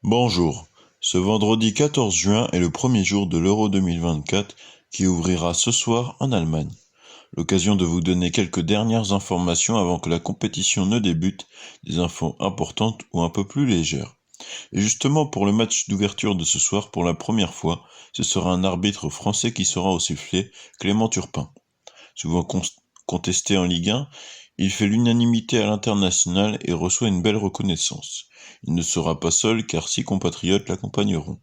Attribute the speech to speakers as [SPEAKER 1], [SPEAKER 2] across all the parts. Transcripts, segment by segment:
[SPEAKER 1] Bonjour, ce vendredi 14 juin est le premier jour de l'Euro 2024 qui ouvrira ce soir en Allemagne. L'occasion de vous donner quelques dernières informations avant que la compétition ne débute, des infos importantes ou un peu plus légères. Et justement pour le match d'ouverture de ce soir, pour la première fois, ce sera un arbitre français qui sera au sifflet, Clément Turpin. Souvent contesté en Ligue 1, il fait l'unanimité à l'international et reçoit une belle reconnaissance. Il ne sera pas seul car 6 compatriotes l'accompagneront.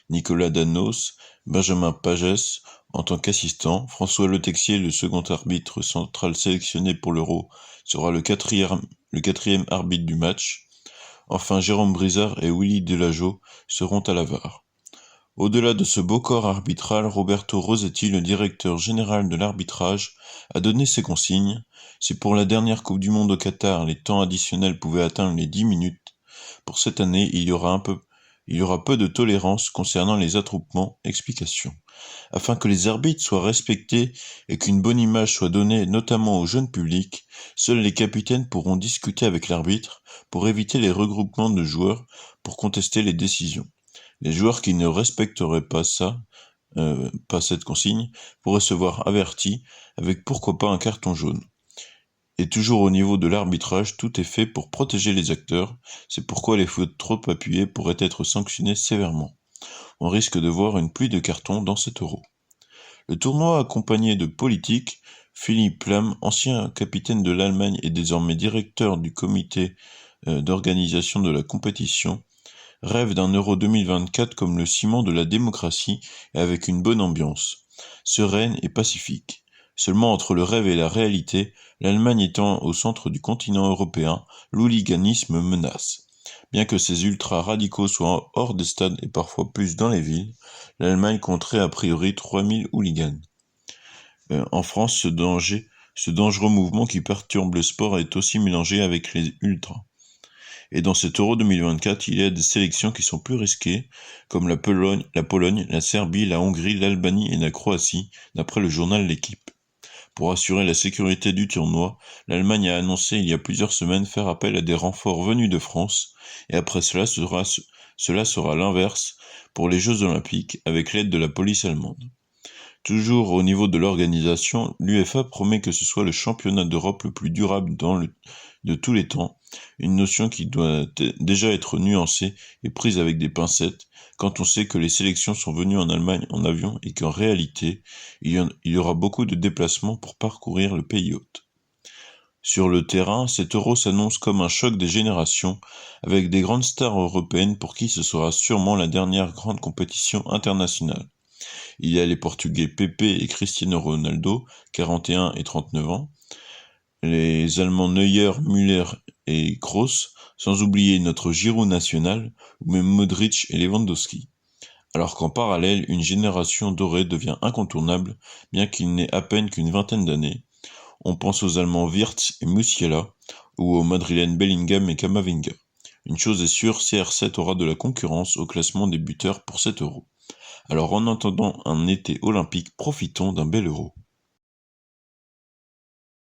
[SPEAKER 1] Nicolas Danos, Benjamin Pagès en tant qu'assistant, François Le Texier, le second arbitre central sélectionné pour l'Euro, sera le quatrième arbitre du match. Enfin, Jérôme Brizard et Willy Delageau seront à la VAR. Au-delà de ce beau corps arbitral, Roberto Rossetti, le directeur général de l'arbitrage, a donné ses consignes. Si pour la dernière Coupe du Monde au Qatar, les temps additionnels pouvaient atteindre les 10 minutes, pour cette année, il y aura peu de tolérance concernant les attroupements. Explication. Afin que les arbitres soient respectés et qu'une bonne image soit donnée notamment au jeune public, seuls les capitaines pourront discuter avec l'arbitre pour éviter les regroupements de joueurs pour contester les décisions. Les joueurs qui ne respecteraient pas cette consigne, pourraient se voir avertis avec pourquoi pas un carton jaune. Et toujours au niveau de l'arbitrage, tout est fait pour protéger les acteurs, c'est pourquoi les fautes trop appuyées pourraient être sanctionnées sévèrement. On risque de voir une pluie de cartons dans cet Euro. Le tournoi accompagné de politiques, Philippe Lahm, ancien capitaine de l'Allemagne et désormais directeur du comité d'organisation de la compétition, rêve d'un Euro 2024 comme le ciment de la démocratie et avec une bonne ambiance, sereine et pacifique. Seulement entre le rêve et la réalité, l'Allemagne étant au centre du continent européen, l'hooliganisme menace. Bien que ces ultra-radicaux soient hors des stades et parfois plus dans les villes, l'Allemagne compterait a priori 3000 hooligans. En France, ce dangereux mouvement qui perturbe le sport est aussi mélangé avec les ultras. Et dans cet Euro 2024, il y a des sélections qui sont plus risquées, comme la Pologne, la Serbie, la Hongrie, l'Albanie et la Croatie, d'après le journal L'Équipe. Pour assurer la sécurité du tournoi, l'Allemagne a annoncé il y a plusieurs semaines faire appel à des renforts venus de France, et après cela sera l'inverse pour les Jeux Olympiques, avec l'aide de la police allemande. Toujours au niveau de l'organisation, l'UEFA promet que ce soit le championnat d'Europe le plus durable de tous les temps, une notion qui doit déjà être nuancée et prise avec des pincettes quand on sait que les sélections sont venues en Allemagne en avion et qu'en réalité, il y aura beaucoup de déplacements pour parcourir le pays hôte. Sur le terrain, cet Euro s'annonce comme un choc des générations, avec des grandes stars européennes pour qui ce sera sûrement la dernière grande compétition internationale. Il y a les Portugais Pepe et Cristiano Ronaldo, 41 et 39 ans, les Allemands Neuer, Müller et Kroos, sans oublier notre Giroud national, ou même Modric et Lewandowski. Alors qu'en parallèle, une génération dorée devient incontournable, bien qu'il n'ait à peine qu'une vingtaine d'années. On pense aux Allemands Wirtz et Musiala, ou aux Madrilènes Bellingham et Camavinga. Une chose est sûre, CR7 aura de la concurrence au classement des buteurs pour cet Euro. Alors en attendant un été olympique, profitons d'un bel Euro.